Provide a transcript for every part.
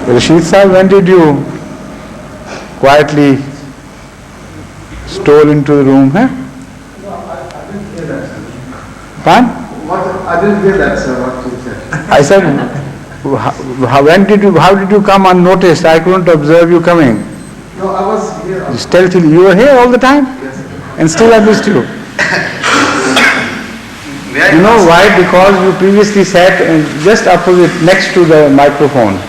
Rashid Sahib, when did you quietly stole into the room? Huh? No, I didn't hear that, sir. Fine? I didn't hear that, sir, what you said. I said, how did you come unnoticed? I couldn't observe you coming. No, I was here. Stealthily, you were here all the time? Yes, sir. And still I missed you. You know why? Because you previously sat just opposite, next to the microphone.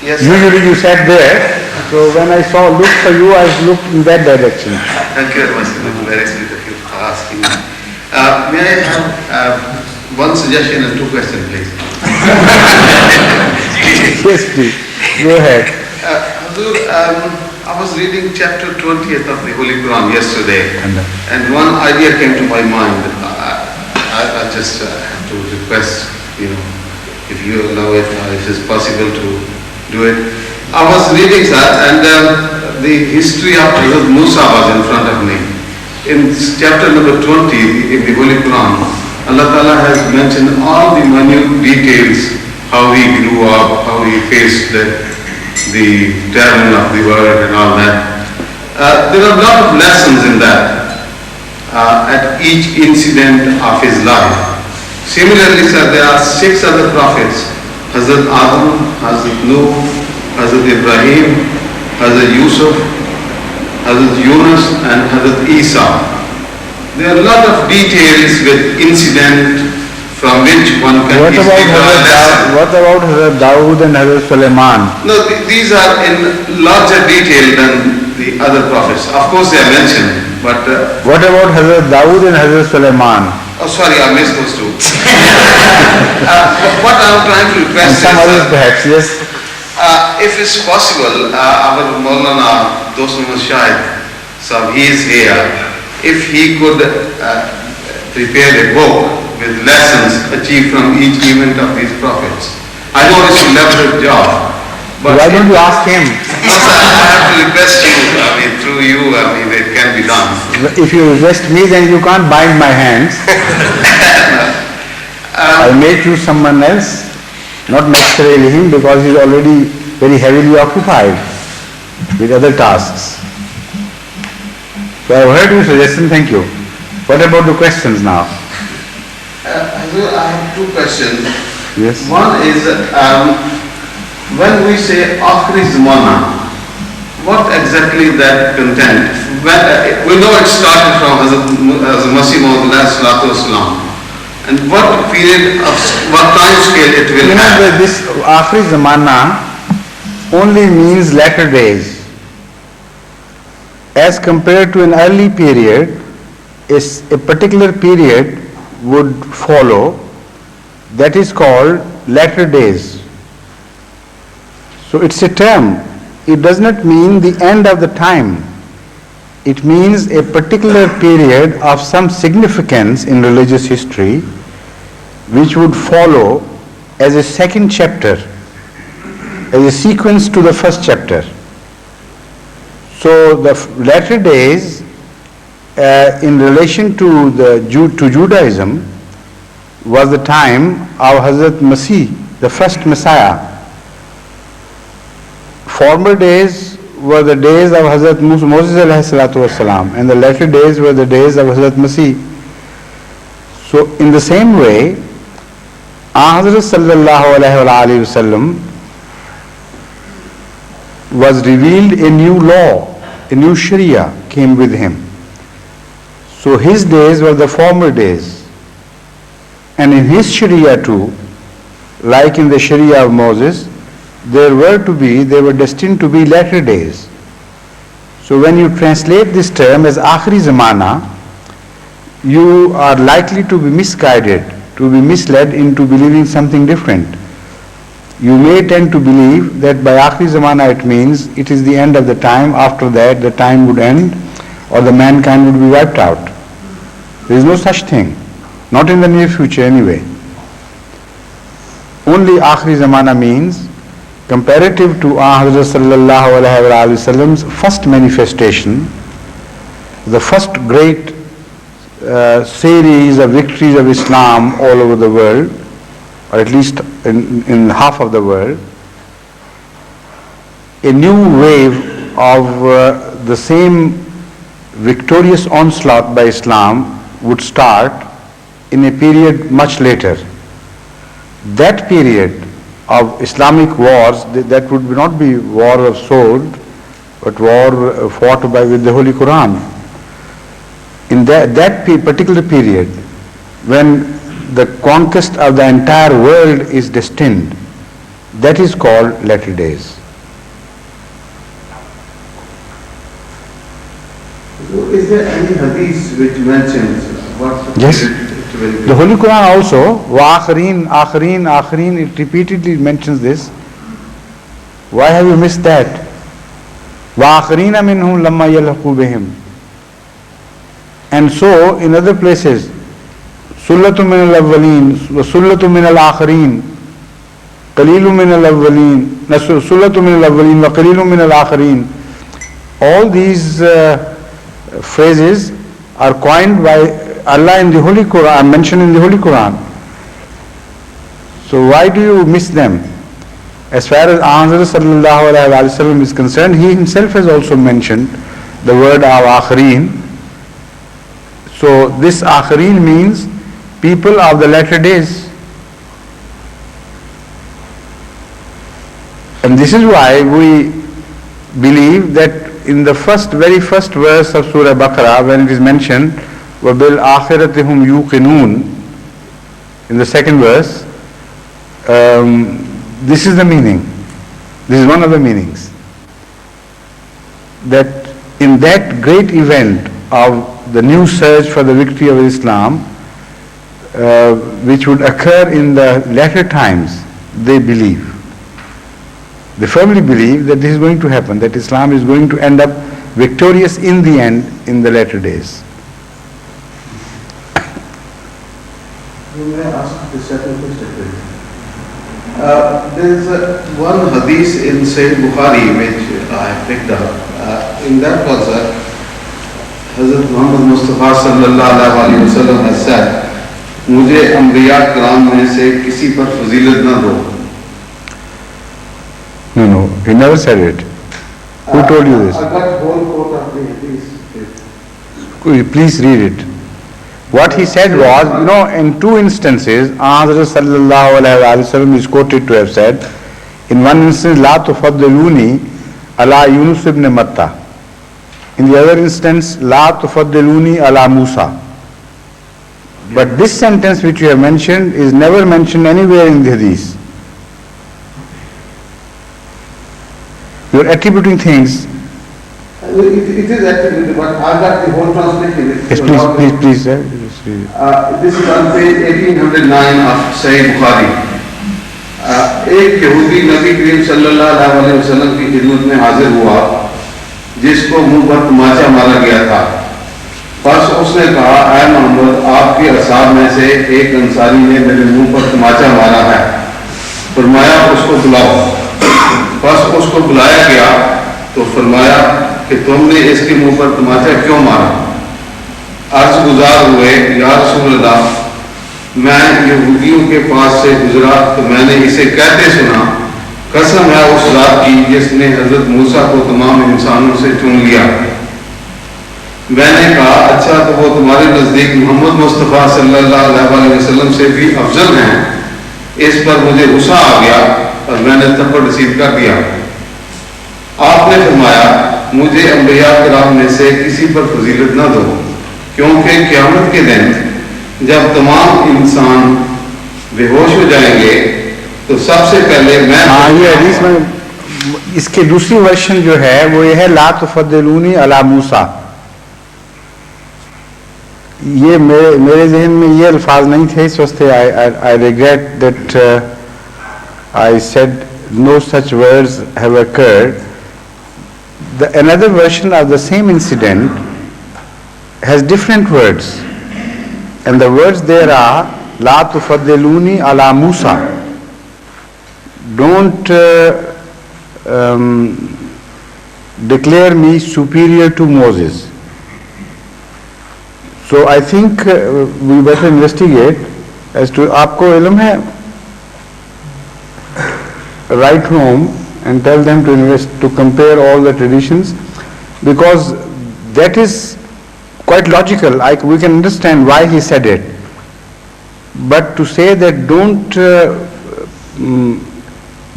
Yes, sir. Usually you sat there, so when I looked for you, I looked in that direction. Thank you very much. Very sweet of you for asking. May I have one suggestion and two questions, please? Yes, please. Go ahead. Hazur, I was reading chapter 20th of the Holy Quran yesterday, and one idea came to my mind. I just have to request, if you allow it, if it's possible to do it. I was reading that, and the history of Hazrat Musa was in front of me. In chapter number 20 in the Holy Quran, Allah Ta'ala has mentioned all the minute details, how he grew up, how he faced the terror of the world and all that. There are a lot of lessons in that at each incident of his life. Similarly, sir, there are 6 other prophets: Hazrat Adam, Hazrat Nuh, Hazrat Ibrahim, Hazrat Yusuf, Hazrat Yunus, and Hazrat Isa. There are a lot of details with incident from which one can What about Hazrat Dawood and Hazrat Sulaiman? No, these are in larger detail than the other prophets. Of course, they are mentioned, but What about Hazrat Dawood and Hazrat Sulaiman? oh, sorry, I missed those two. What I'm trying to And request some others is, perhaps, yes. if it's possible, our Maulana Dost Muhammad Shahid, so he is here. If he could prepare a book with lessons achieved from each event of these prophets. I know it's a elaborate job, but Why don't you ask him? No, sir, I have to request you. Through you, it can be done. If you request me, then you can't bind my hands. I'll make you someone else, not necessarily him, because he's already very heavily occupied with other tasks. So I've heard your suggestion, thank you. What about the questions now? Hazur, I have two questions. Yes. One is, when we say Akhri Zamana, what exactly that content? We know it started from Hazrat Masih Maud Islam. And what period of, what time scale it will have? Remember, this Akhri Zamana only means latter days. As compared to an early period, a particular period would follow that is called latter days. So it's a term. It does not mean the end of the time. It means a particular period of some significance in religious history which would follow as a second chapter, as a sequence to the first chapter. So the latter days in relation to Judaism was the time of Hazrat Masih, the first Messiah. Former days were the days of Hazrat Moses ﷺ, and the latter days were the days of Hazrat Masih. So in the same way, Hazrat sallallahu alaihi wasallam was revealed a new law, a new Sharia came with him. So his days were the former days. And in his Sharia too, like in the Sharia of Moses, they were destined to be latter days. So when you translate this term as Akhri Zamana, you are likely to be misguided, to be misled into believing something different. You may tend to believe that by Akhri Zamana it means it is the end of the time, after that the time would end or the mankind would be wiped out. There is no such thing, not in the near future anyway. Only Akhri Zamana means comparative to Hazrat sallallahu alaihi wasallam's first manifestation, the first great series of victories of Islam all over the world, or at least in half of the world, a new wave of the same victorious onslaught by Islam would start in a period much later. That period of Islamic wars, that would not be war of sword, but war fought with the Holy Quran. In that particular period, when the conquest of the entire world is destined, that is called latter days. So is there any hadith which mentions what Yes. it will be? The Holy Quran also, وَآخَرِينَ آخَرِينَ آخَرِينَ, it repeatedly mentions this. Why have you missed that? وَآخَرِينَ مِنْهُمْ لَمَّا يَلْحَقُوا بِهِمْ. And so in other places, سُلَّةٌ مِنَ الْأَوَّلِينَ وَسُلَّةٌ مِنَ الْآخَرِينَ قَلِيلٌ مِنَ الْأَوَّلِينَ سُلَّةٌ مِنَ الْأَوَّلِينَ وَقَلِيلٌ مِنَ الْآخَرِينَ. All these phrases are coined by Allah in the Holy Quran, mentioned in the Holy Quran. So why do you miss them? As far as Hazrat sallallahu alaihi wasallam is concerned, he himself has also mentioned the word of akhareen. So this akhareen means people of the latter days. And this is why we believe that in the very first verse of Surah Baqarah, when it is mentioned, وَبِالْآخِرَةِ هُمْ يُوقِنُونَ, in the second verse, this is the meaning. This is one of the meanings. That in that great event of the new surge for the victory of Islam, which would occur in the latter times, they believe. They firmly believe that this is going to happen, that Islam is going to end up victorious in the end, in the latter days. May I ask the second question, please? There is one hadith in Sahih Bukhari which I have picked up. In that was Hazrat Muhammad Mustafa sallallahu alaihi wasallam has said, मुझे अंबिया कराम में से किसी पर फजीलत न दो. No, he never said it. Who told you this? I got whole quote of the hadith. Could you please read it? What he said was, in two instances, Hazrat sallallahu alaihi wasallam is quoted to have said, in one instance, La tufaddiluni ala Yunus ibn Matta. In the other instance, La tufaddiluni ala Musa. But this sentence which you have mentioned is never mentioned anywhere in the hadith. You are attributing things. It is attributed, but I got the whole translation. Yes, please, sir. Just read it. This is on page 1809 of Sahih Bukhari. एक यहूदी नबी करीम सल्लल्लाहु अलैहि वसल्लम की खिदमत में हाजिर हुआ जिसको मुंह पर तमाचा मारा गया था. बस उसने कहा, ऐ मोहम्मद, आपके असाब में से एक अंसारी ने मेरे मुंह पर तमाचा मारा है. फरमाया उसको बुलाओ. बस उसको बुलाया गया तो फरमाया कि तुमने इसके मुंह पर तमाचा क्यों मारा. अर्ज गुजार हुए, या रसूल अल्लाह, मैं यहूदियों के पास से गुजरा तो मैंने इसे कहते सुना, कसम है उस रात की जिसने हजरत मूसा को तमाम इंसानों से चुन लिया. मैंने कहा, अच्छा तो वो तुम्हारे नजदीक मोहम्मद मुस्तफ़ा सल्लल्लाहु अलैहि वसल्लम से भी अफजल हैं. इस पर मुझे गुस्सा आ गया और मैंने थप्पड़ रसीद कर दिया. आपने फरमाया, मुझे अंबिया किराम में से किसी पर फजीलत न दो, क्योंकि क़यामत के दिन जब तमाम इंसान बेहोश हो जाएंगे तो सबसे पहले मैं. ये हदीस में इसके दूसरी वर्शन जो है वो ये है, ला तुफद्दिलूनी अला मूसा. ये मेरे जहन में ये अल्फाज नहीं थे, इस वस्ते I regret that I said no such words have occurred. Another version of the same incident has different words, and the words there are, La tufaddiluni ala Musa. Don't declare me superior to Moses. So I think we better investigate as to, आपको इल्म है, right home and tell them to compare all the traditions, because that is quite logical. We can understand why he said it. But to say that don't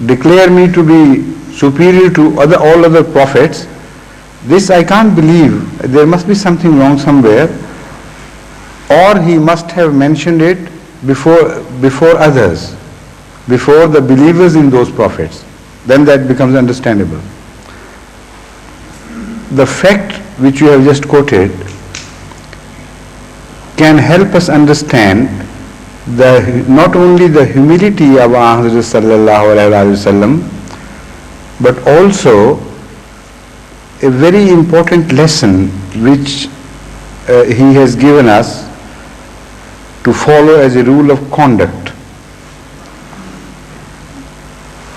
declare me to be superior to all other prophets, this I can't believe. There must be something wrong somewhere, or he must have mentioned it before others, before the believers in those prophets. Then that becomes understandable. The fact which you have just quoted can help us understand not only the humility of Hazrat sallallahu alaihi wasallam, but also a very important lesson which he has given us to follow as a rule of conduct.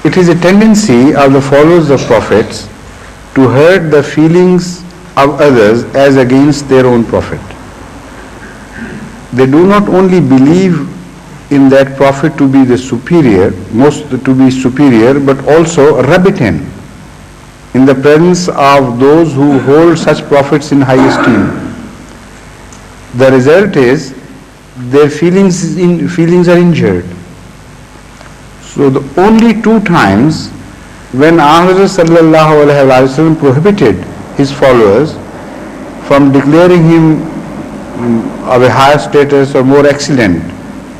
It is a tendency of the followers of prophets to hurt the feelings of others as against their own prophet. They do not only believe in that prophet to be the superior, but also rub it in the presence of those who hold such prophets in high esteem. The result is their feelings are injured. So the only two times when Ahmad sallallahu alaihi wasallam prohibited his followers from declaring him of a higher status or more excellent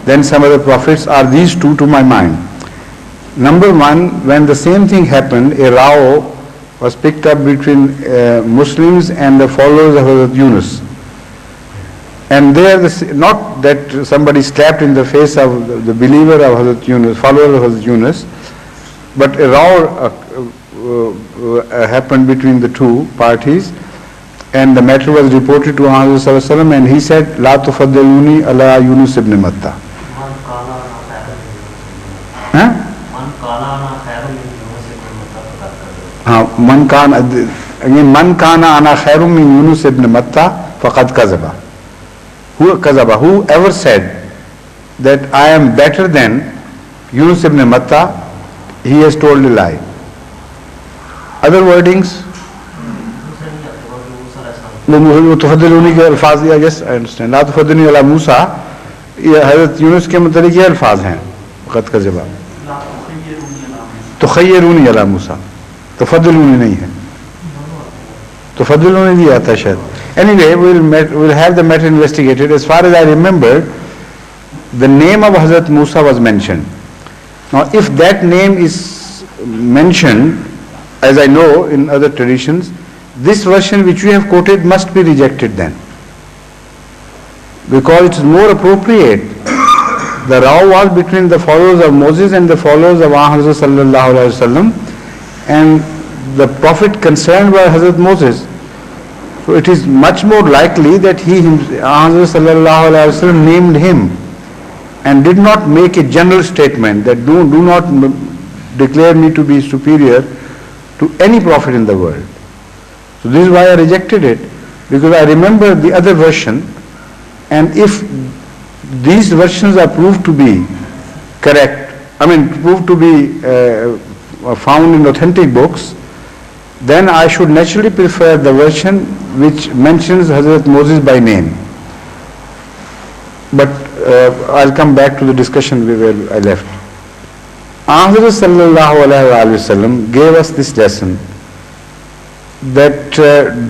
than some other prophets are these two to my mind. Number one, when the same thing happened, a row was picked up between Muslims and the followers of Hazrat Yunus. And there, not that somebody slapped in the face of the believer of Hazrat Yunus, follower of Hazrat Yunus, but a row happened between the two parties, and the matter was reported to Muhammad sallallahu alaihi wasallam, and he said, "La tufaddiluni ala Yunus ibn Matta." Man kana ana khairum min Yunus ibn Matta faqad kazaba. Whoever said that I am better than Yunus ibn Matta, he has told a lie. Other wordings? Yes, I understand. La tufaddiluni ala Musa, Hazrat Yunus के मतलब ये अल्फाज हैं फ़क़त का जवाब तुख़य्यरूनी अला मूसा तुफ़द्दिलूनी नहीं है तुफ़द्दिलूनी भी आता शायद. Anyway, we'll have the matter investigated. As far as I remember, the name of Hazrat Musa was mentioned. Now if that name is mentioned, as I know in other traditions, this version which we have quoted must be rejected then, because it is more appropriate. The row was between the followers of Moses and the followers of Hazrat sallallahu alaihi wasallam, and the prophet concerned was Hazrat Moses. So it is much more likely that Hazrat sallallahu alaihi wasallam named him and did not make a general statement that do not declare me to be superior to any prophet in the world. So this is why I rejected it, because I remember the other version, and if these versions are proved to be correct, proved to be found in authentic books, then I should naturally prefer the version which mentions Hazrat Moses by name. But I'll come back to the discussion where I left. Hazrat sallallahu alaihi wasallam gave us this lesson that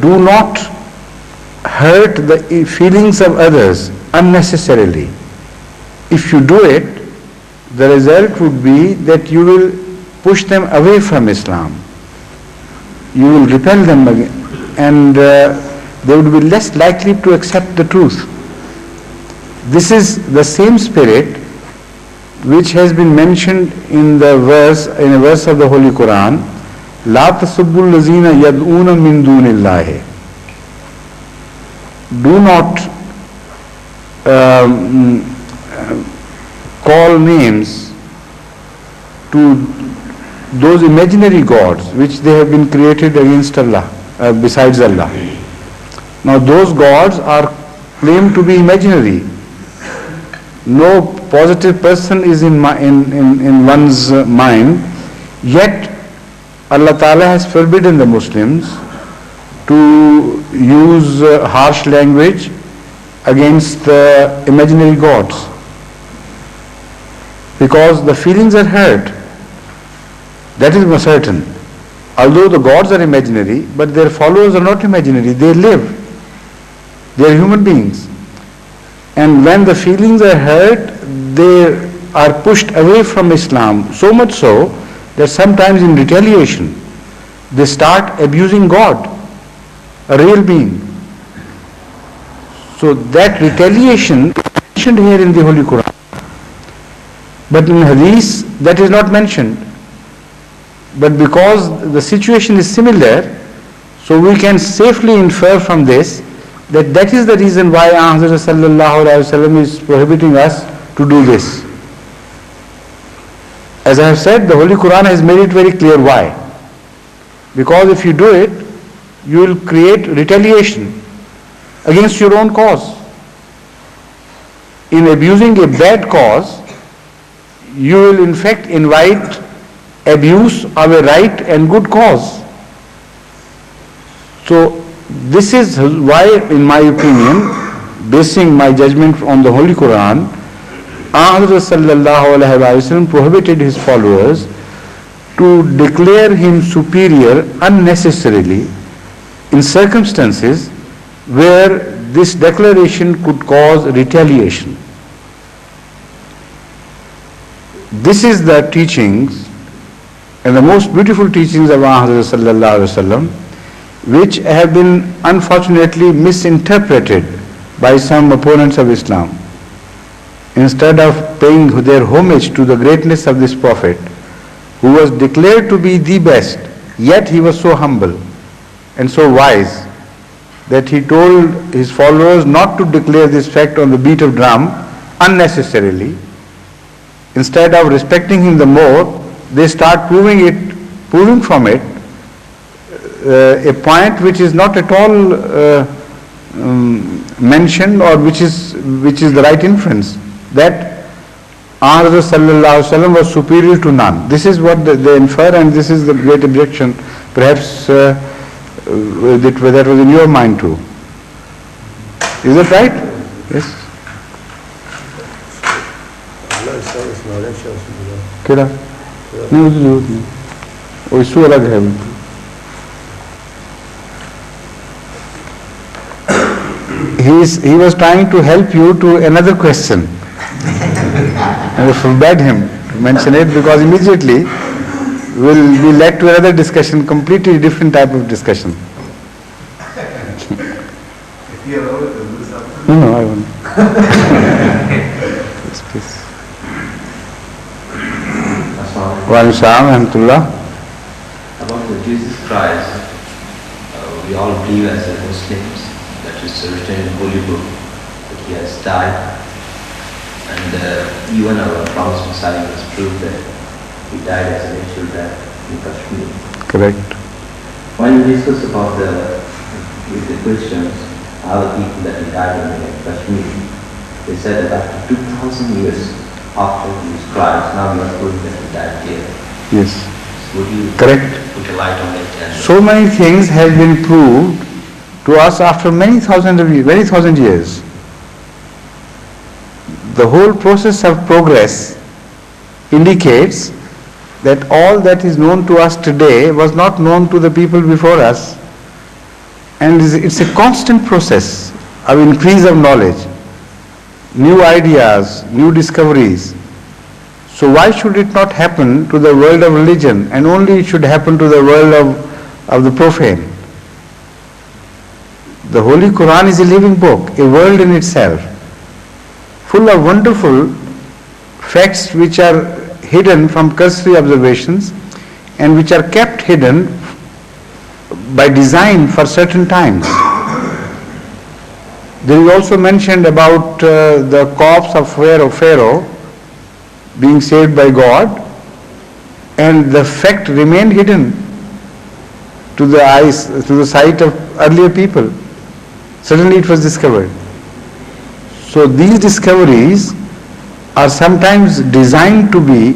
do not hurt the feelings of others unnecessarily. If you do it, the result would be that you will push them away from Islam. You will repel them again, and they would be less likely to accept the truth. This is the same spirit which has been mentioned in a verse of the Holy Quran, La tasubbu allazina yad'una min dunillahi. Do not call names to those imaginary gods which they have been created against Allah, besides Allah. Now those gods are claimed to be imaginary. No positive person is in one's mind, yet Allah Ta'ala has forbidden the Muslims to use harsh language against the imaginary gods, because the feelings are hurt. That is certain. Although the gods are imaginary, but their followers are not imaginary. They live. They are human beings. And when the feelings are hurt, they are pushed away from Islam, so much so that sometimes in retaliation they start abusing God, a real being. So that retaliation is mentioned here in the Holy Quran. But in Hadith that is not mentioned. But because the situation is similar, so we can safely infer from this that that is the reason why Hazrat Sallallahu Alaihi Wasallam is prohibiting us to do this. As I have said, the Holy Quran has made it very clear why. Because if you do it, you will create retaliation against your own cause. In abusing a bad cause, you will in fact invite abuse of a right and good cause. So this is why, in my opinion, basing my judgment on the Holy Quran, Hazrat Sallallahu Alaihi Wasallam prohibited his followers to declare him superior unnecessarily in circumstances where this declaration could cause retaliation. This is the teachings and the most beautiful teachings of Hazrat Sallallahu Alaihi Wasallam, which have been unfortunately misinterpreted by some opponents of Islam. Instead of paying their homage to the greatness of this Prophet, who was declared to be the best, yet he was so humble and so wise that he told his followers not to declare this fact on the beat of drum unnecessarily. Instead of respecting him the more, they start proving from it a point which is not at all mentioned, or which is the right inference, that Hazrat Sallallahu Alaihi Wasallam was superior to none. This is what they infer, and this is the great objection. Perhaps that was in your mind too. Is that right? Yes. केड़ा नहीं उसकी जरूरत नहीं वो issue अलग है he was trying to help you to another question and I forbade him to mention it, because immediately will be led to another discussion, completely different type of discussion. No, I won't. Yes, please. Wa alaikum salam wa rahmatullah. About the Jesus Christ, we all believe as Muslims that it's written in the Holy Book that he has died, and even our Prophet Messiah has proved that he died as a natural death in Kashmir. Correct. When we discuss about the Christians, other people that he died in Kashmir, they said that after 2,000 years after Jesus Christ, now we are proving that he died here. Yes. So would you Correct. put a light on it? And So many things have been proved to us after many thousand years. The whole process of progress indicates that all that is known to us today was not known to the people before us, and it's a constant process of increase of knowledge, new ideas, new discoveries. So why should it not happen to the world of religion, and only it should happen to the world of the profane? The Holy Quran is a living book, a world in itself, full of wonderful facts which are hidden from cursory observations and which are kept hidden by design for certain times. There is also mentioned about the corpse of Pharaoh being saved by God, and the fact remained hidden to the eyes, to the sight of earlier people. Suddenly it was discovered. So these discoveries are sometimes designed to be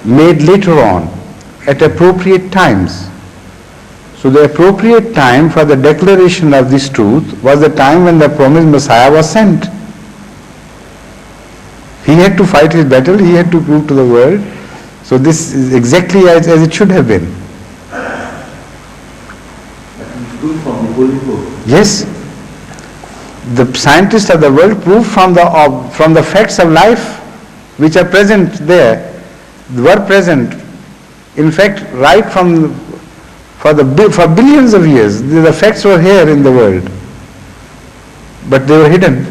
made later on, at appropriate times. So the appropriate time for the declaration of this truth was the time when the promised Messiah was sent. He had to fight his battle, he had to prove to the world. So this is exactly as it should have been. Proof from the Holy Book. Yes. The scientists of the world prove from the facts of life which are present there, were present. In fact, right from for billions of years, the facts were here in the world, but they were hidden.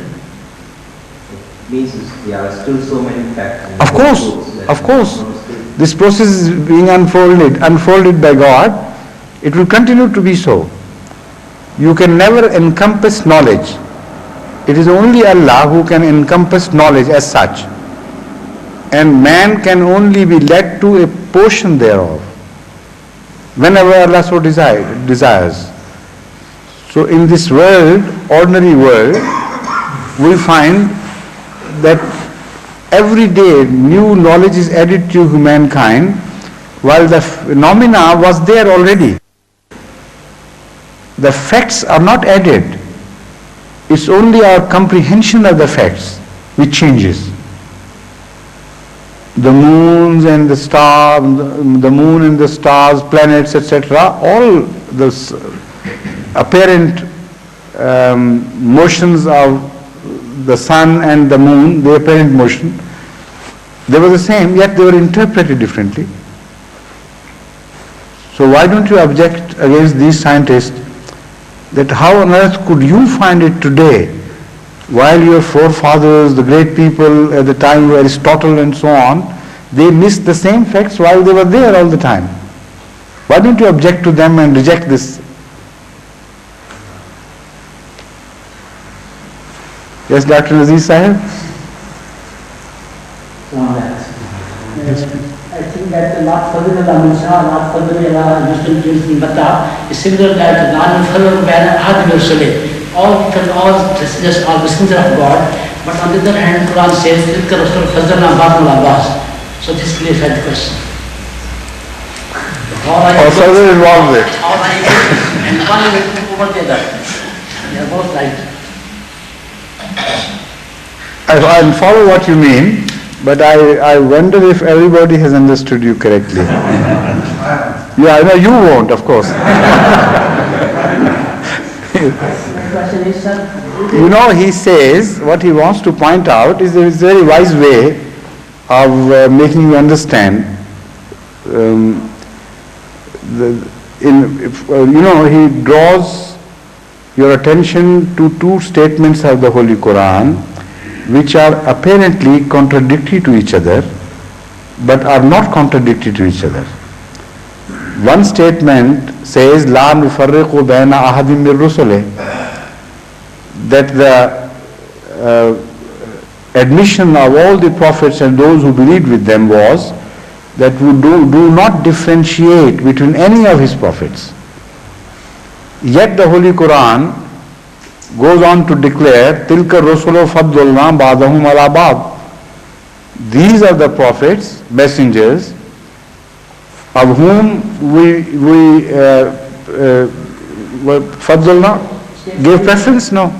Means there are still so many facts. in Of the course, books that of course. no mistake. This process is being unfolded by God. It will continue to be so. You can never encompass knowledge. It is only Allah who can encompass knowledge as such. And man can only be led to a portion thereof, whenever Allah so desires. So in this world, ordinary world, we find that every day new knowledge is added to humankind, while the phenomena was there already. The facts are not added. It's only our comprehension of the facts which changes. The moons and the stars, the moon and the stars, planets, etc., all the apparent motions of the sun and the moon, the apparent motion, they were the same, yet they were interpreted differently. So why don't you object against these scientists that how on earth could you find it today, while your forefathers, the great people at the time of Aristotle and so on, they missed the same facts while they were there all the time. Why don't you object to them and reject this? Yes, Dr. Aziz Sahib? I think that not further than not further than Muslim Jews in Bata is similar that non further than Adam all messengers are messengers of God, but on the other hand, Quran says, so this clarifies the question. Or further involved with. All I and one is over the other. They are both right. I follow what you mean, but I wonder if everybody has understood you correctly. Yeah, I know you won't, of course. You know, he says, what he wants to point out is a very wise way of making you understand. He draws your attention to two statements of the Holy Quran, which are apparently contradictory to each other, but are not contradictory to each other. One statement says, "La nufarriqu baina ahadim min rusuli," that the admission of all the prophets and those who believed with them was that we do not differentiate between any of his prophets. Yet the Holy Quran goes on to declare, "Tilka rusulu faddalna ba'dahum ala ba'd." These are the prophets, messengers, of whom we faddalna, gave preference? No.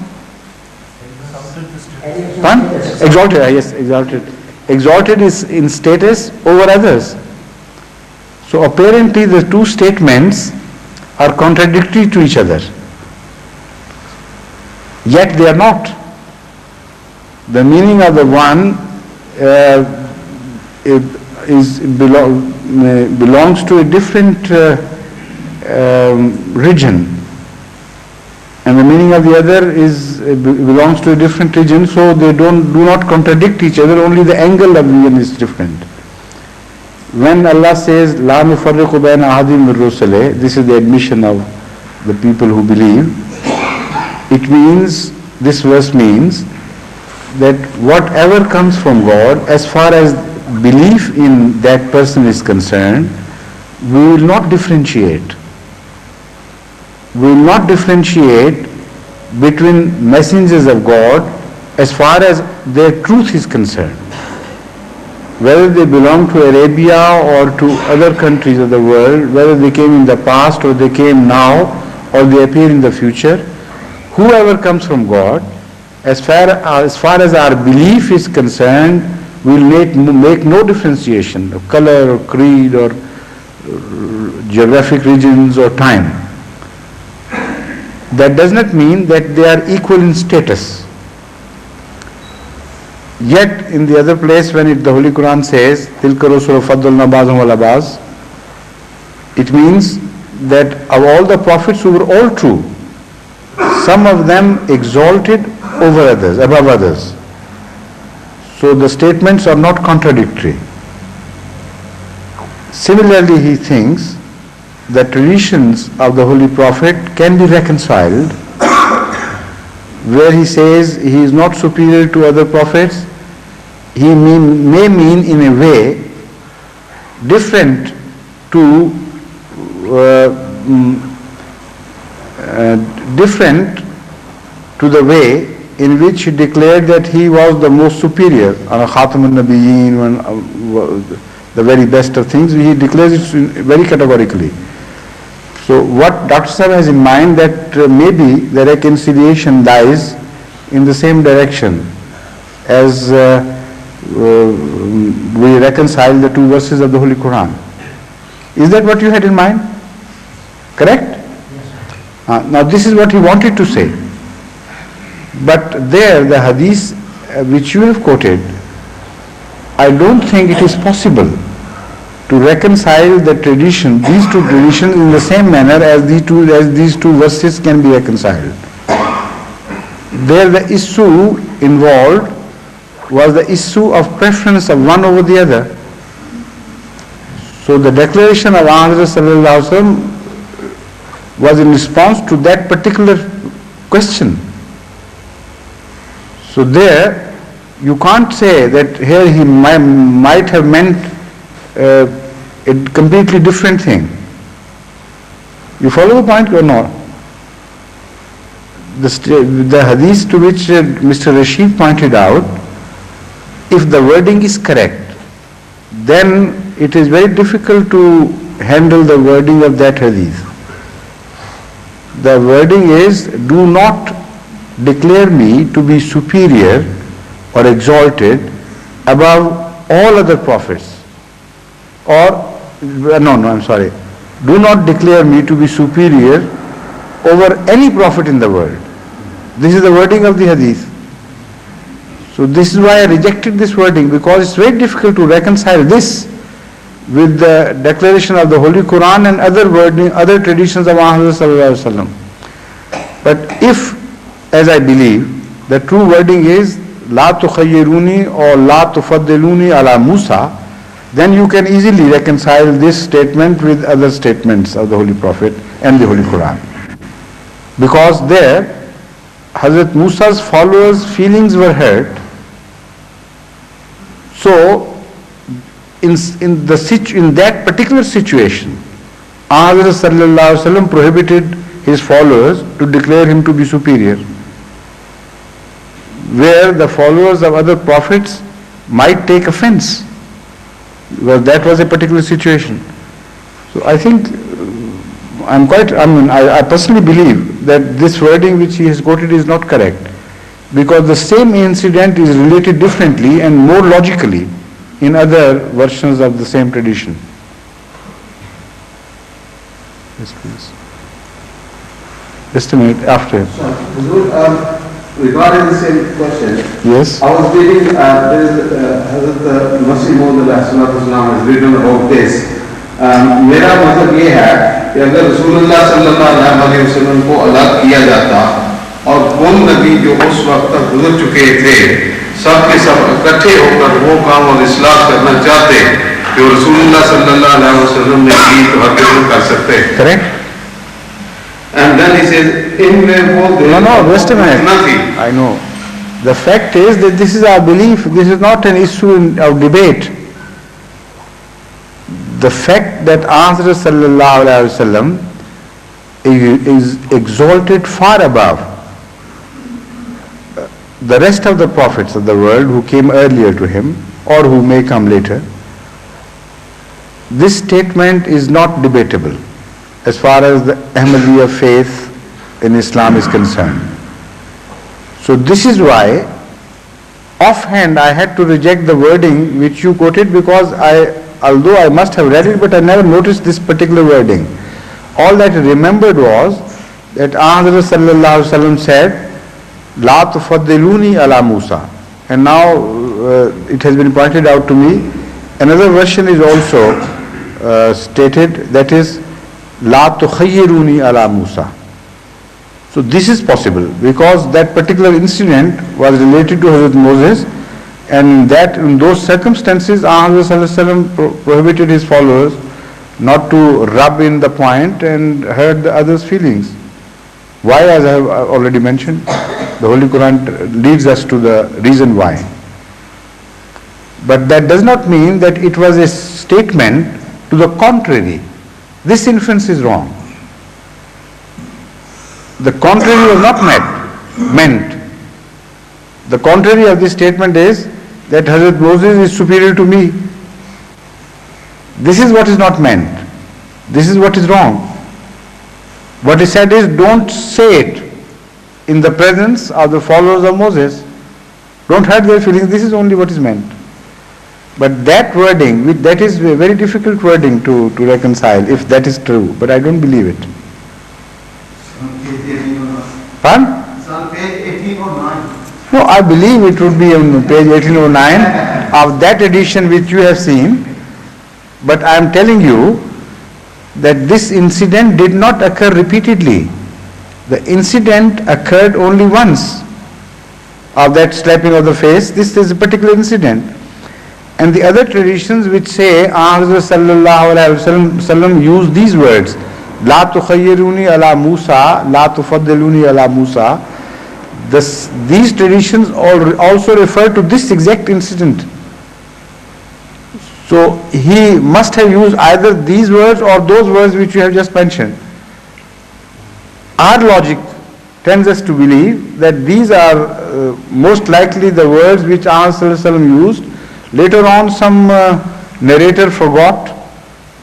Pardon? Exalted, yes, exalted. Exalted is in status over others. So apparently the two statements are contradictory to each other. Yet they are not. The meaning of the one belongs to a different region, and the meaning of the other belongs to a different region. So they do not contradict each other. Only the angle of vision is different. When Allah says, "La nufarriqu baina ahadim min rusuli," this is the admission of the people who believe. It means, this verse means that whatever comes from God, as far as belief in that person is concerned, we will not differentiate. We will not differentiate between messengers of God as far as their truth is concerned. whether they belong to Arabia or to other countries of the world, whether they came in the past or they came now or they appear in the future, whoever comes from God, as far as our belief is concerned, will make no differentiation of color or creed or geographic regions or time. That does not mean that they are equal in status. Yet in the other place when the Holy Quran says, Tilka Rusul faddalna ba'dhum ala ba'd, it means that of all the prophets who were all true, some of them exalted over others, above others. So the statements are not contradictory. Similarly, he thinks that traditions of the Holy Prophet can be reconciled, where he says he is not superior to other prophets. He may mean in a way different to the way in which he declared that he was the most superior, Khatam al-Nabiyyin, the very best of things. He declares it very categorically. So what Dr. Sahib has in mind, that maybe the reconciliation lies in the same direction as we reconcile the two verses of the Holy Quran. Is that what you had in mind? Correct? Yes. Now this is what he wanted to say. But there, the hadith which you have quoted, I don't think it is possible to reconcile the tradition, these two traditions, in the same manner as these two verses can be reconciled. There the issue involved was the issue of preference of one over the other. So the declaration of Ahmad sallallahu alaihi wasallam was in response to that particular question. So there, you can't say that here he might have meant a completely different thing. You follow the point or not? The hadith to which Mr. Rashid pointed out, if the wording is correct, then it is very difficult to handle the wording of that hadith. The wording is, do not declare me to be superior or exalted above all other prophets. Do not declare me to be superior over any prophet in the world. This is the wording of the hadith. So this is why I rejected this wording, because it's very difficult to reconcile this with the declaration of the Holy Quran and other traditions of Muhammad sallallahu alaihi wasallam. But if, as I believe, the true wording is La tukhayyiruni or La tufaddiluni ala Musa, then you can easily reconcile this statement with other statements of the Holy Prophet and the Holy Quran. Because there, Hazrat Musa's followers' feelings were hurt. So, in that particular situation, Ahmad sallallahu alaihi wasallam prohibited his followers to declare him to be superior, where the followers of other prophets might take offense, because that was a particular situation. So I think I personally believe that this wording which he has quoted is not correct, because the same incident is related differently and more logically in other versions of the same tradition. Yes, please. Just a minute after. Regarding the same question, Yes. I was reading, there is Hazrat Masih Maud has written about this. मेरा मतलब ये है कि अगर रसूलुल्लाह सल्लल्लाहु अलैहि वसल्लम को अलग किया जाता और कौन नबी जो उस वक्त तक गुजर चुके थे सब के सब इकट्ठे होकर वो काम और इस्लाह करना चाहते जो रसूलुल्लाह सल्लल्लाहु अलैहि वसल्लम ने की तो हर कोई कर सकते. Correct? And then he says, इनमें वो No, just a minute. nothing. I know. The fact is that this is our belief. This is not an issue of debate. The fact that Ahmad sallallahu alaihi wasallam is exalted far above the rest of the prophets of the world who came earlier to him, or who may come later. This statement is not debatable as far as the Ahmadiyya faith in Islam is concerned. So this is why offhand I had to reject the wording which you quoted, because although I must have read it, but I never noticed this particular wording. All that I remembered was that Hazrat Sallallahu Alaihi Wasallam said, La tufaddiluni ala Musa. And now it has been pointed out to me, another version is also stated, that is, La tukhayyiruni ala Musa. So this is possible because that particular incident was related to Hazrat Moses, and that in those circumstances Hazrat Sallallahu Alaihi Wasallam prohibited his followers not to rub in the point and hurt the others' feelings. Why? As I have already mentioned, the Holy Quran leads us to the reason why. But that does not mean that it was a statement to the contrary. This inference is wrong. The contrary was not meant. The contrary of this statement is that Hazrat Moses is superior to me. This is what is not meant. This is what is wrong. What is said is, don't say it in the presence of the followers of Moses. Don't hurt their feelings. This is only what is meant. But that wording, that is a very difficult wording to reconcile, if that is true. But I don't believe it. Pardon? It's on page 1809. No, I believe it would be on page 1809 of that edition which you have seen. But I am telling you that this incident did not occur repeatedly. The incident occurred only once of that slapping of the face. This is a particular incident. And the other traditions which say Hazrat Sallallahu Alaihi Wasallam used these words, La tukhayyiruni ala Musa, La tufaddiluni ala Musa. These traditions also refer to this exact incident. So he must have used either these words or those words which you have just mentioned. Our logic tends us to believe that these are most likely the words which Hazrat used. Later on some narrator forgot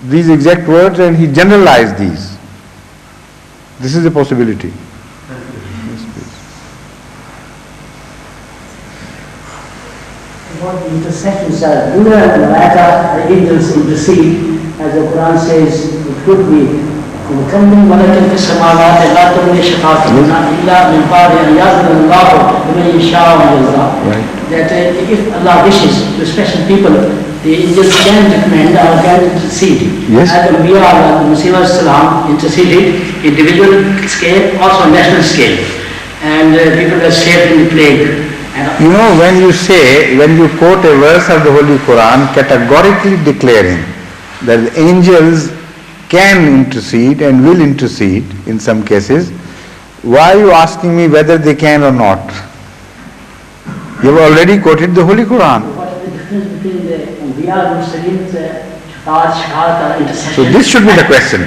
these exact words and he generalized these. This is a possibility. Yes, please. What intercessions are, do the matter, the angels intercede, as the Quran says, it could be. وكم من ملك في السماوات لا تغني شفاعتهم إلا من بعد أن يأذن الله لمن يشاء ويرضى. That if Allah wishes to special people, the angels can recommend or can intercede. Yes. As the Anbiya and Musa salam interceded, individual scale, also national scale, and people were saved in the plague. You know, when you quote a verse of the Holy Quran categorically declaring that the angels can intercede and will intercede in some cases, why are you asking me whether they can or not? You have already quoted the Holy Quran. What is the difference between the Anbiya and Mursaleen, Shafa'at, intercession? So this should be the question.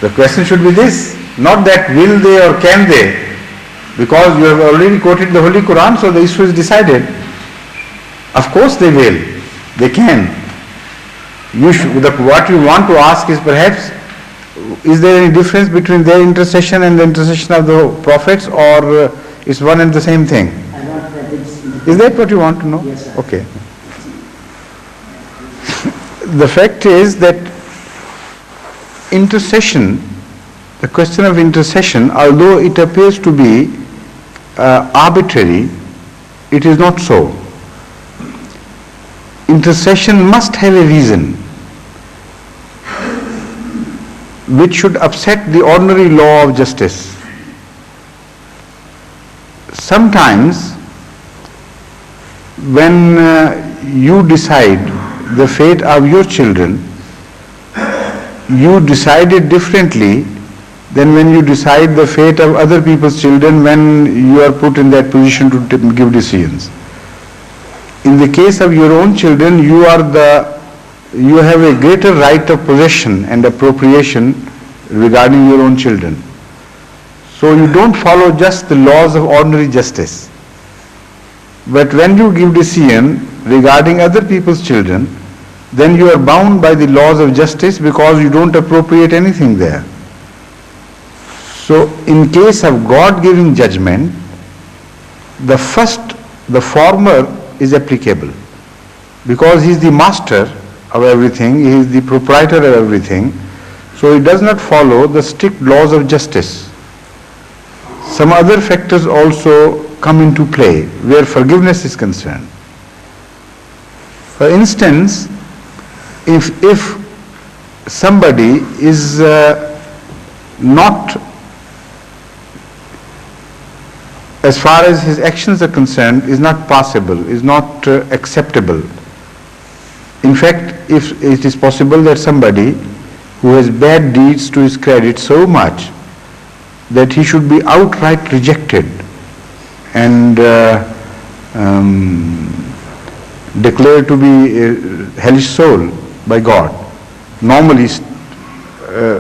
The question should be this, not that will they or can they, because you have already quoted the Holy Quran, so the issue is decided. Of course they will, they can. What you want to ask is perhaps, is there any difference between their intercession and the intercession of the prophets, or is one and the same thing? Is that what you want to know? Yes, sir. Okay. The fact is that intercession, the question of intercession, although it appears to be arbitrary, it is not so. Intercession must have a reason which should upset the ordinary law of justice. Sometimes when you decide the fate of your children, you decide it differently than when you decide the fate of other people's children when you are put in that position to give decisions. In the case of your own children, you have a greater right of possession and appropriation regarding your own children. So you don't follow just the laws of ordinary justice. But when you give decision regarding other people's children, then you are bound by the laws of justice because you don't appropriate anything there. So in case of God giving judgment, the former is applicable because he is the master of everything, he is the proprietor of everything, so it does not follow the strict laws of justice. Some other factors also come into play where forgiveness is concerned. For instance, if somebody is not, as far as his actions are concerned, is not passable, is not acceptable. In fact, if it is possible that somebody who has bad deeds to his credit so much that he should be outright rejected and declared to be a hellish soul by God. Normally,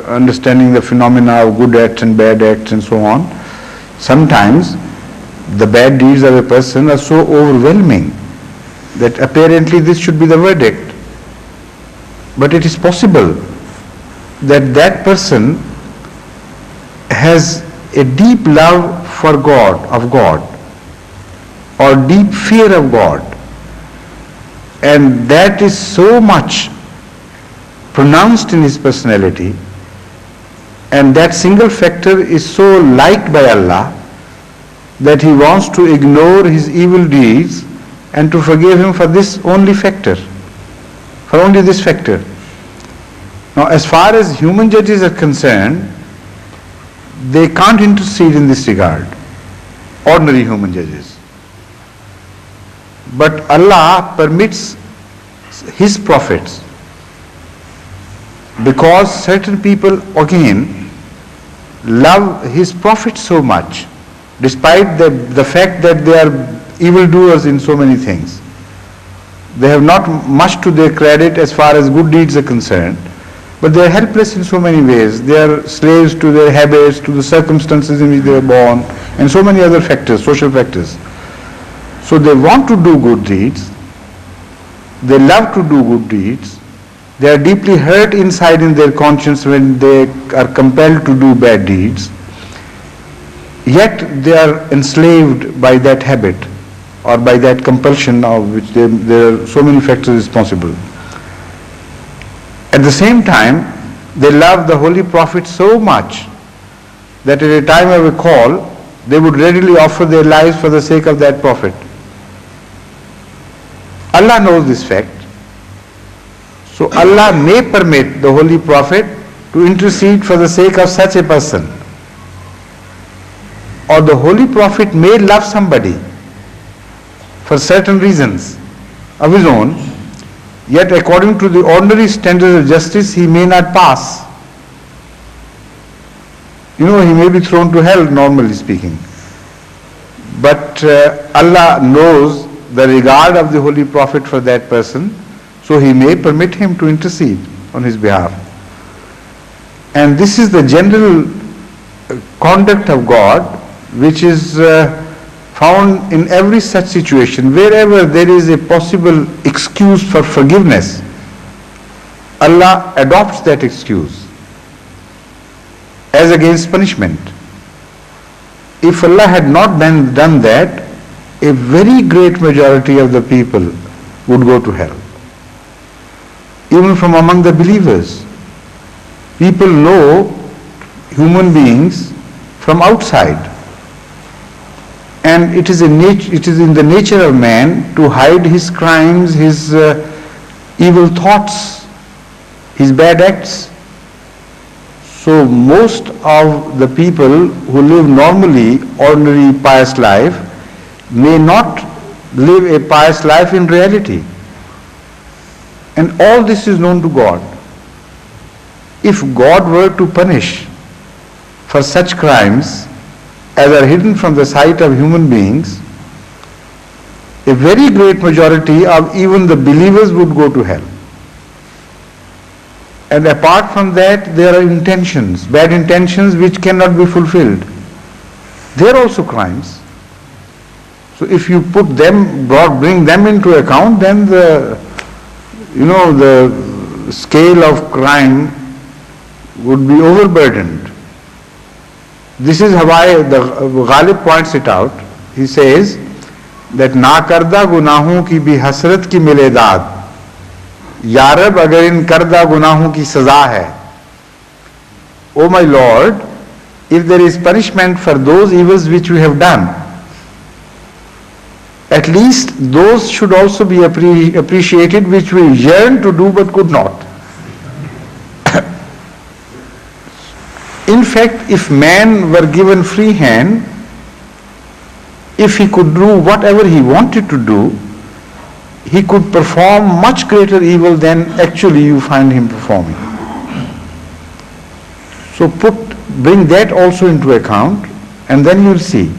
understanding the phenomena of good acts and bad acts and so on, sometimes the bad deeds of a person are so overwhelming that apparently this should be the verdict. But it is possible that that person has a deep love for God, of God, or deep fear of God, and that is so much pronounced in his personality, and that single factor is so liked by Allah that he wants to ignore his evil deeds and to forgive him for this only factor, for only this factor. Now, as far as human judges are concerned, they can't intercede in this regard, ordinary human judges. But Allah permits his prophets, because certain people again love his prophets so much, despite the fact that they are evildoers in so many things. They have not much to their credit as far as good deeds are concerned, but they are helpless in so many ways. They are slaves to their habits, to the circumstances in which they were born, and so many other factors, social factors. So they want to do good deeds, they love to do good deeds, they are deeply hurt inside in their conscience when they are compelled to do bad deeds, yet they are enslaved by that habit or by that compulsion of which there are so many factors responsible. At the same time, they love the Holy Prophet so much that at a time of a call, they would readily offer their lives for the sake of that Prophet. Allah knows this fact. So Allah may permit the Holy Prophet to intercede for the sake of such a person. Or the Holy Prophet may love somebody for certain reasons of his own, yet according to the ordinary standards of justice, he may not pass. He may be thrown to hell, normally speaking. But Allah knows the regard of the Holy Prophet for that person, so he may permit him to intercede on his behalf. And this is the general conduct of God, which is found in every such situation. Wherever there is a possible excuse for forgiveness, Allah adopts that excuse as against punishment. If Allah had not done that, a very great majority of the people would go to hell. Even from among the believers, people know human beings from outside. And it is in the nature of man to hide his crimes, his evil thoughts, his bad acts. So most of the people who live normally, ordinary pious life, may not live a pious life in reality. And all this is known to God. If God were to punish for such crimes as are hidden from the sight of human beings, a very great majority of even the believers would go to hell. And apart from that, there are intentions, bad intentions which cannot be fulfilled. They are also crimes. So if you bring them into account, then the scale of crime would be overburdened. This is how the Ghalib points it out. He says that नाकर्दा गुनाहों की भी हसरत की मिले दाद, यारब अगर इन करदा गुनाहों की सजा है. O my Lord, if there is punishment for those evils which we have done, at least those should also be appreciated which we yearned to do but could not. In fact, if man were given free hand, if he could do whatever he wanted to do, he could perform much greater evil than actually you find him performing. So bring that also into account, and then you'll see,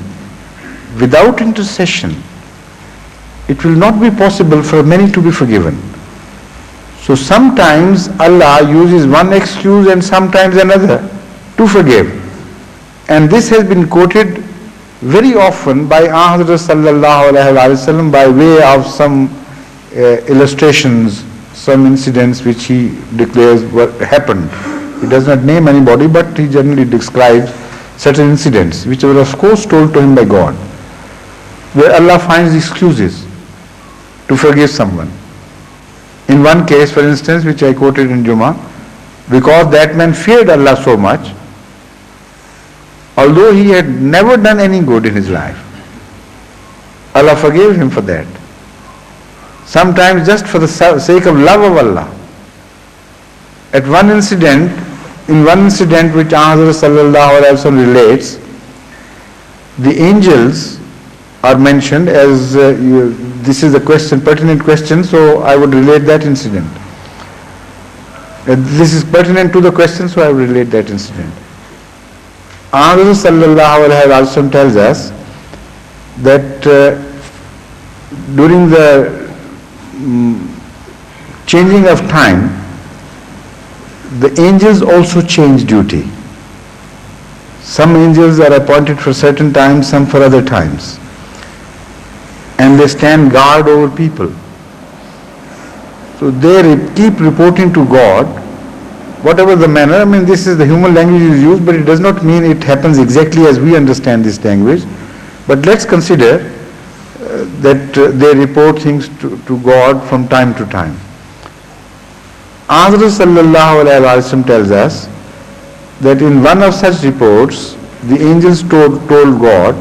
without intercession, it will not be possible for many to be forgiven. So sometimes Allah uses one excuse and sometimes another to forgive. And this has been quoted very often by Hazrat sallallahu alaihi wasallam by way of some illustrations, some incidents which he declares what happened. He does not name anybody, but he generally describes certain incidents which were of course told to him by God, where Allah finds excuses to forgive someone. In one case, for instance, which I quoted in Jummah, because that man feared Allah so much, although he had never done any good in his life, Allah forgave him for that. Sometimes just for the sake of love of Allah. In one incident which Hazrat sallallahu alaihi wasallam relates, the angels are mentioned as, this is a question, pertinent question, so I would relate that incident. This is pertinent to the question, so I will relate that incident. Hazrat sallallahu alaihi wasallam tells us that during the changing of time, the angels also change duty. Some angels are appointed for certain times, some for other times. And they stand guard over people. So they keep reporting to God, whatever the manner. I mean, this is the human language is used, but it does not mean it happens exactly as we understand this language. But let's consider that they report things to God from time to time. Hazrat sallallahu alaihi wasallam tells us that in one of such reports, the angels told God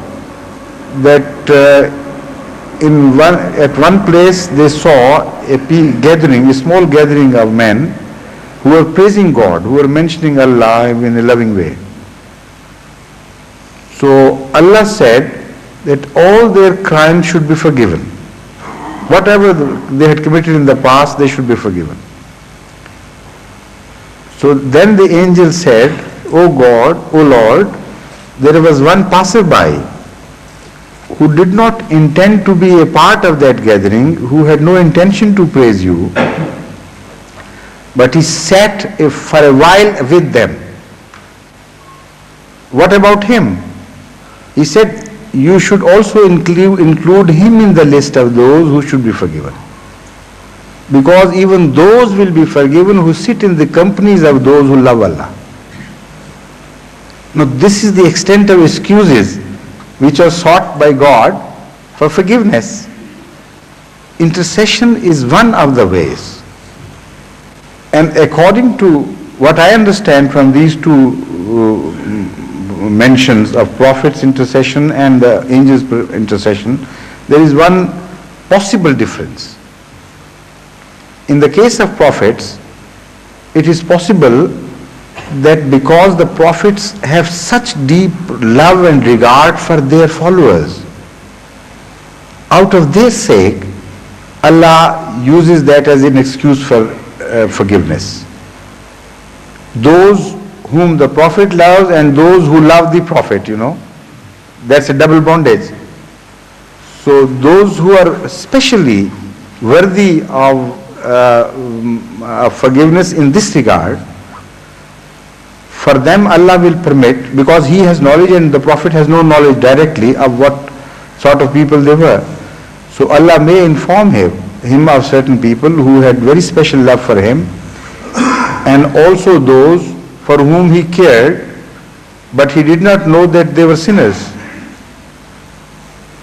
that at one place they saw a small gathering of men who were praising God, who were mentioning Allah in a loving way. So Allah said that all their crimes should be forgiven. Whatever they had committed in the past, they should be forgiven. So then the angel said, "O God, O Lord, there was one passerby who did not intend to be a part of that gathering, who had no intention to praise you, but he sat for a while with them. What about him?" He said, "You should also include him in the list of those who should be forgiven. Because even those will be forgiven who sit in the companies of those who love Allah." Now this is the extent of excuses which are sought by God for forgiveness. Intercession is one of the ways. And according to what I understand from these two mentions of Prophet's intercession and the angel's intercession, there is one possible difference. In the case of prophets, it is possible that because the prophets have such deep love and regard for their followers, out of their sake, Allah uses that as an excuse for forgiveness. Those whom the Prophet loves and those who love the Prophet, that's a double bondage. So those who are especially worthy of forgiveness in this regard, for them Allah will permit, because He has knowledge and the Prophet has no knowledge directly of what sort of people they were. So Allah may inform him of certain people who had very special love for him, and also those for whom he cared, but he did not know that they were sinners.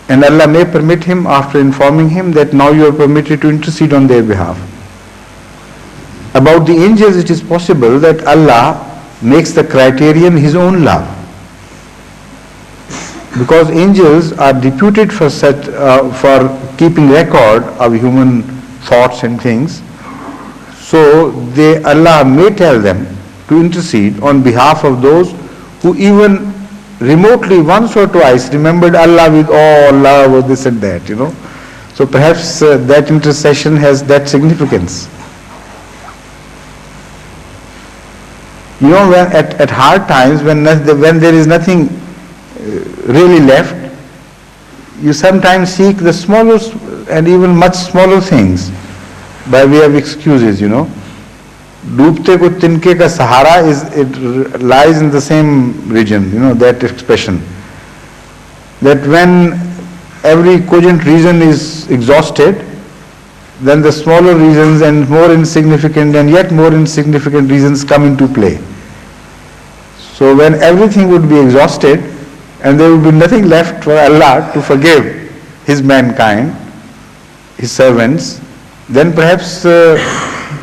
And Allah may permit him, after informing him, that now you are permitted to intercede on their behalf. About the angels, it is possible that Allah makes the criterion his own love. Because angels are deputed for keeping record of human thoughts and things. So Allah may tell them to intercede on behalf of those who even remotely once or twice remembered Allah with all love or this and that, So perhaps that intercession has that significance. When at hard times, when there is nothing really left, you sometimes seek the smallest and even much smaller things by way of excuses, Doobte ko tinke ka sahara it lies in the same region, that expression. That when every cogent reason is exhausted, then the smaller reasons and more insignificant and yet more insignificant reasons come into play. So when everything would be exhausted and there would be nothing left for Allah to forgive His mankind, His servants, then perhaps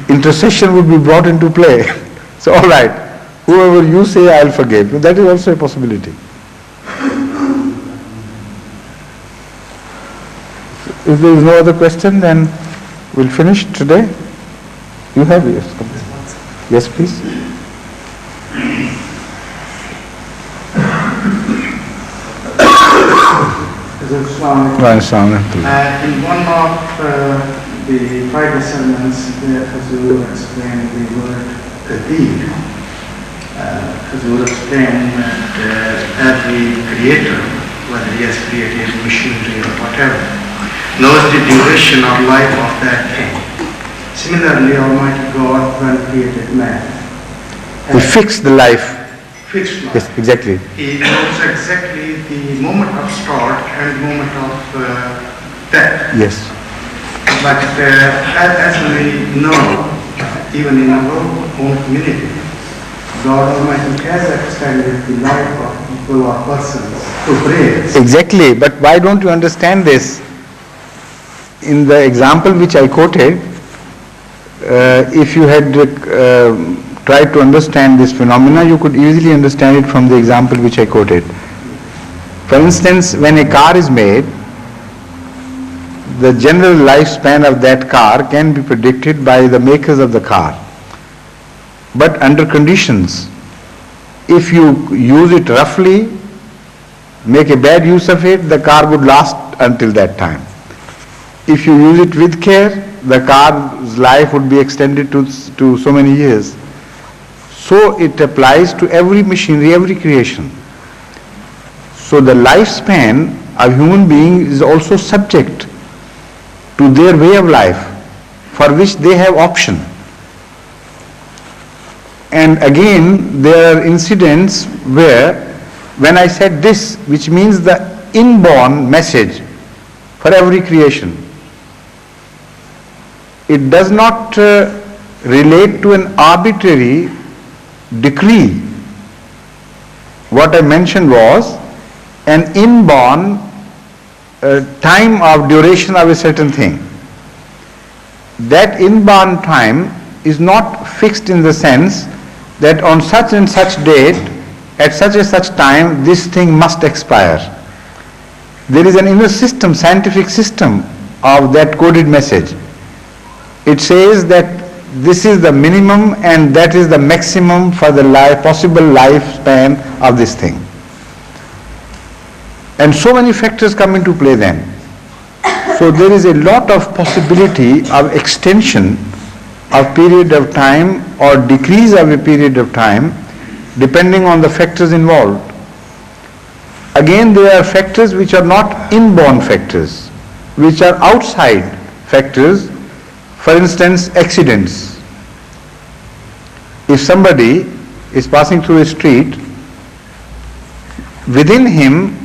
intercession would be brought into play. So all right, whoever you say I'll forgive. That is also a possibility. If there is no other question, then we'll finish today. You have yours. Yes, please. In one of the private sermons, Hazur explained the word Qadir. Hazur explained that every creator, whether he has created machinery or whatever, knows the duration of life of that thing. Similarly, Almighty God, when created man, He fixed the life. fixed life. Yes, exactly. He knows exactly the moment of start and moment of death. Yes. But as we know, even in our own community, God Almighty has extended the life of people or persons to prayers. Exactly. But why don't you understand this? In the example which I quoted, if you had tried to understand this phenomena, you could easily understand it from the example which I quoted. For instance, when a car is made, the general lifespan of that car can be predicted by the makers of the car. But under conditions, if you use it roughly, make a bad use of it, the car would last until that time. If you use it with care, the car's life would be extended to so many years. So it applies to every machinery, every creation. So the lifespan of human being is also subject to their way of life, for which they have option. And again, there are incidents where, when I said this, which means the inborn message for every creation, it does not relate to an arbitrary decree. What I mentioned was an inborn time of duration of a certain thing. That inborn time is not fixed in the sense that on such and such date, at such and such time, this thing must expire. There is an inner system, scientific system of that coded message. It says that this is the minimum and that is the maximum for the possible lifespan of this thing. And so many factors come into play then. So there is a lot of possibility of extension of period of time or decrease of a period of time depending on the factors involved. Again, there are factors which are not inborn factors, which are outside factors. For instance, accidents. If somebody is passing through a street, within him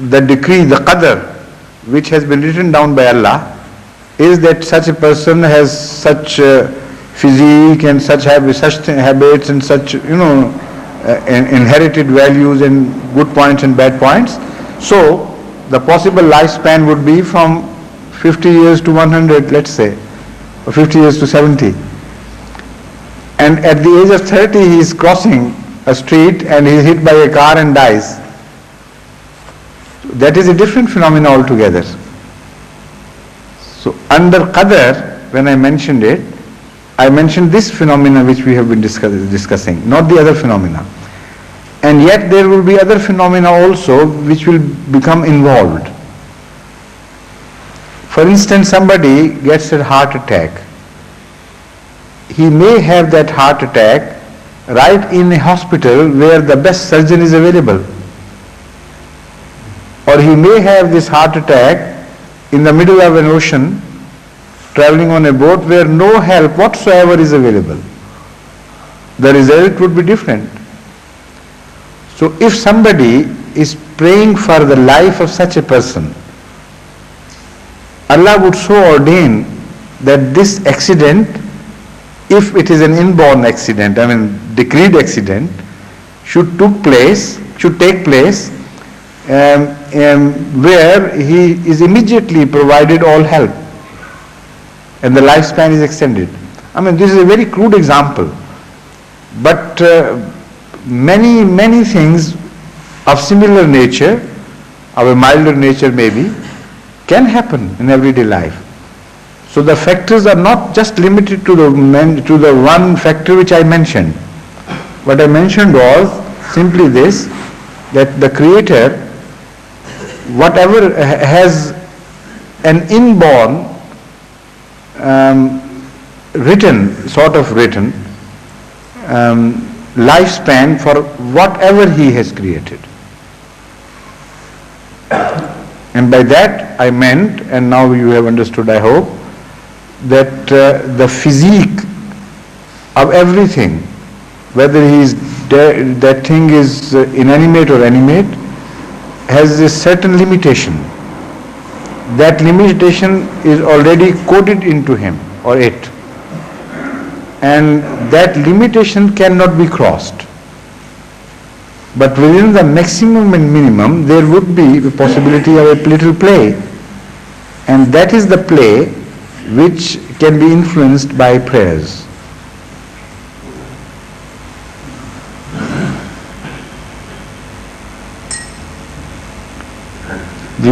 the decree, the qadr, which has been written down by Allah is that such a person has such physique and such habits and such, inherited values and good points and bad points. So the possible lifespan would be from 50 years to 100, let's say, or 50 years to 70. And at the age of 30, he is crossing a street and he is hit by a car and dies. That is a different phenomenon altogether. So under Qadr, when I mentioned it, I mentioned this phenomena which we have been discussing, not the other phenomena. And yet there will be other phenomena also which will become involved. For instance, somebody gets a heart attack. He may have that heart attack right in a hospital where the best surgeon is available. Or he may have this heart attack in the middle of an ocean, traveling on a boat where no help whatsoever is available. The result would be different. So if somebody is praying for the life of such a person, Allah would so ordain that this accident, if it is an inborn accident, decreed accident, should take place where he is immediately provided all help and the lifespan is extended. This is a very crude example, but many things of similar nature, of a milder nature maybe, can happen in everyday life. So the factors are not just limited to the one factor which I mentioned. What I mentioned was simply this, that the Creator, whatever has an inborn written lifespan for whatever He has created. And by that I meant, and now you have understood, I hope, that the physique of everything, whether that thing is inanimate or animate, has a certain limitation. That limitation is already coded into him or it, and that limitation cannot be crossed. But within the maximum and minimum, there would be the possibility of a little play, and that is the play which can be influenced by prayers.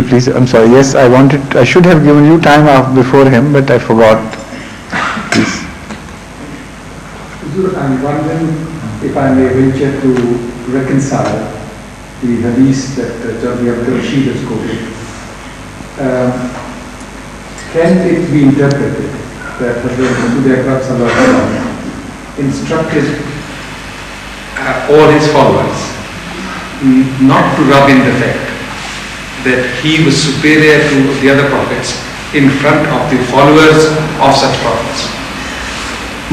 Please, I'm sorry. Yes, I should have given you time before him, but I forgot. Please. I'm wondering if I may venture to reconcile the hadith that Jami Abdul Rashid has quoted. Can it be interpreted that Hazrat Rasul instructed all his followers not to rub in the fact that he was superior to the other prophets in front of the followers of such prophets?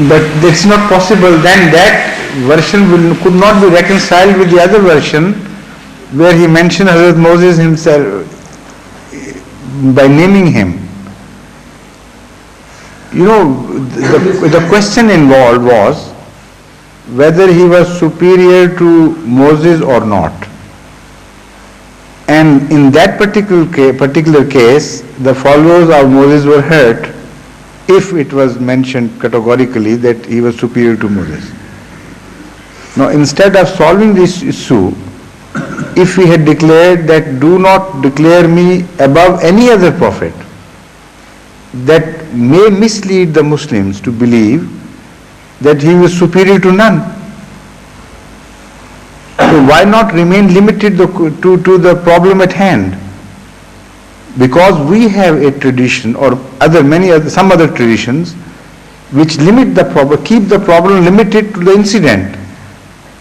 But it's not possible. Then that version could not be reconciled with the other version where he mentioned Hazrat Moses himself by naming him. The question involved was whether he was superior to Moses or not. And in that particular case, the followers of Moses were hurt if it was mentioned categorically that he was superior to Moses. Now, instead of solving this issue, if he had declared that do not declare me above any other prophet, that may mislead the Muslims to believe that he was superior to none. So why not remain limited to the problem at hand? Because we have a tradition or some other traditions which limit the problem, keep the problem limited to the incident.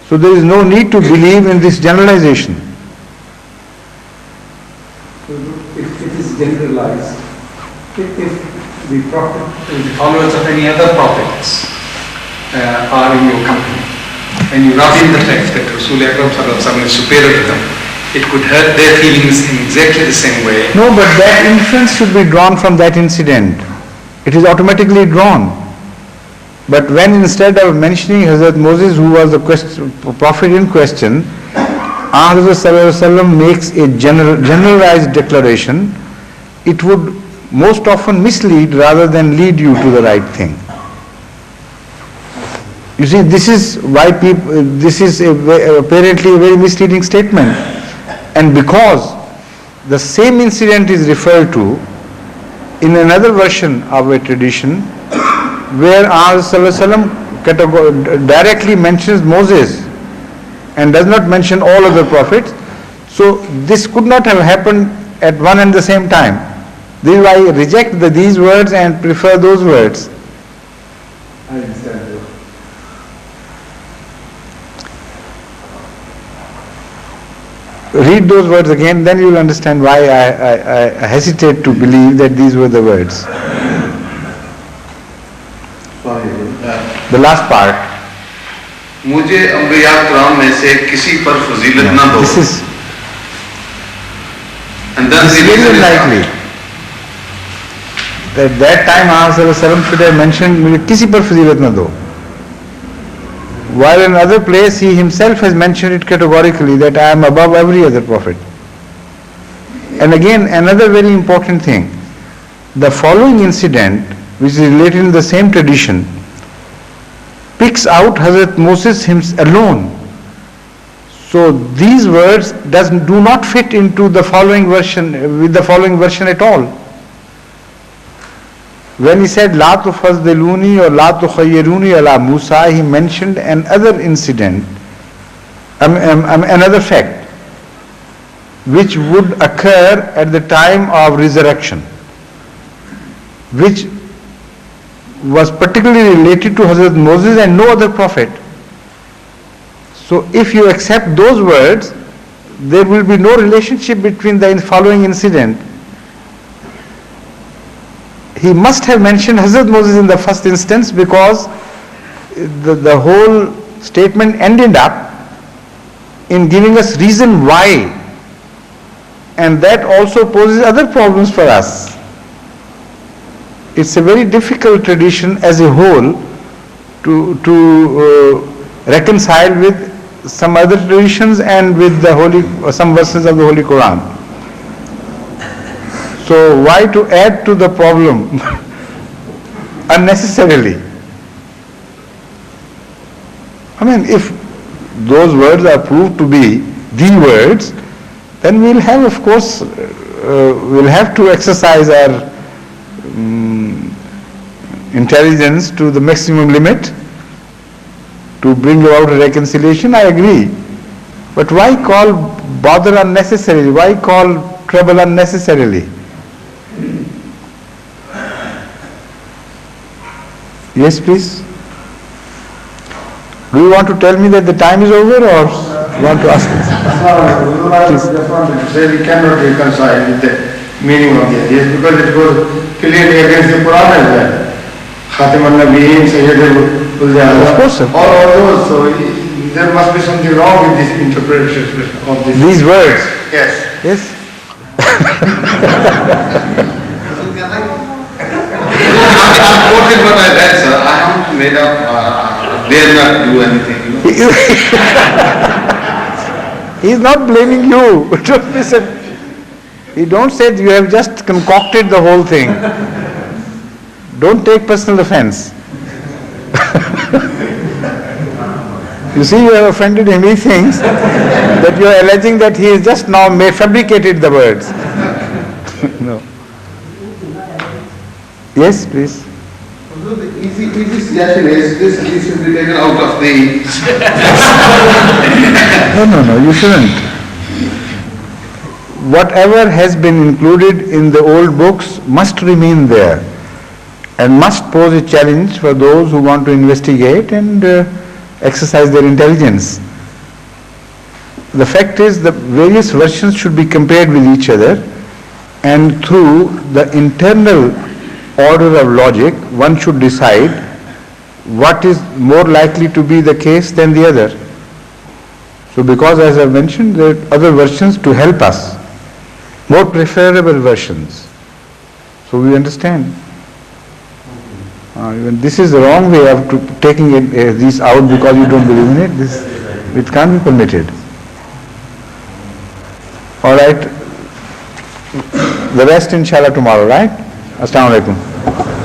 So there is no need to believe in this generalization. So if it is generalized, if the prophet, the followers of any other prophets are in your company, and you rub in the fact that Rasul Akram is superior to them, it could hurt their feelings in exactly the same way. No, but that inference should be drawn from that incident. It is automatically drawn. But when instead of mentioning Hazrat Moses, who was the prophet in question, Hazrat Sallallahu Alaihi Wasallam makes a generalized declaration, it would most often mislead rather than lead you to the right thing. You see, this is why this is apparently a very misleading statement. And because the same incident is referred to in another version of a tradition where Hazrat Sallallahu Alaihi Wasallam directly mentions Moses and does not mention all other prophets, so this could not have happened at one and the same time. This is why I reject these words and prefer those words. I understand. Read those words again, then you will understand why I hesitate to believe that these were the words. The last part. मुझे अंबिया किराम में से किसी पर फजीलत ना दो. This is And then the very reason is- unlikely. At that time Sallallahu should have mentioned, मुझे किसी पर फजीलत ना दो. While in another place he himself has mentioned it categorically that I am above every other prophet. And again another very important thing, the following incident, which is related in the same tradition, picks out Hazrat Moses alone. So these words do not fit into the following version, with the following version at all. When he said La tufazdiluni or La tukhayyiruni ala Musa, he mentioned another incident, another fact, which would occur at the time of resurrection, which was particularly related to Hazrat Moses and no other prophet. So if you accept those words, there will be no relationship between the following incident. He must have mentioned Hazrat Moses in the first instance because the whole statement ended up in giving us reason why, and that also poses other problems for us. It's a very difficult tradition as a whole to reconcile with some other traditions and with some verses of the Holy Quran. So why to add to the problem unnecessarily? I mean, if those words are proved to be the words, then we'll have, of course, we'll have to exercise our intelligence to the maximum limit to bring about a reconciliation. I agree. But why call bother unnecessarily? Why call trouble unnecessarily? Yes, please. Do you want to tell me that the time is over, or you want to ask? Just wanted to say we cannot reconcile with the meaning of the hadith because it goes clearly against the Quran as well. Khatim al-Nabiyyin, Sayyid Of course, sir. all those, so there must be something wrong with this interpretation of this. These words. Yes. Yes. I'm quoting what I read, sir. I haven't made up, dare not do anything, you know. He is not blaming you. Don't listen. He don't say you have just concocted the whole thing. Don't take personal offense. You see, you have offended him. He thinks that you are alleging that he has just now fabricated the words. No. Yes, please. The easy suggestion is this should be taken out of the... No, you shouldn't. Whatever has been included in the old books must remain there and must pose a challenge for those who want to investigate and exercise their intelligence. The fact is the various versions should be compared with each other, and through the internal order of logic one should decide what is more likely to be the case than the other. So because as I mentioned, there are other versions to help us, more preferable versions. So we understand. Even this is the wrong way of taking these out because you don't believe in it. It can't be permitted. All right. The rest inshallah tomorrow, right? Assalamu alaikum.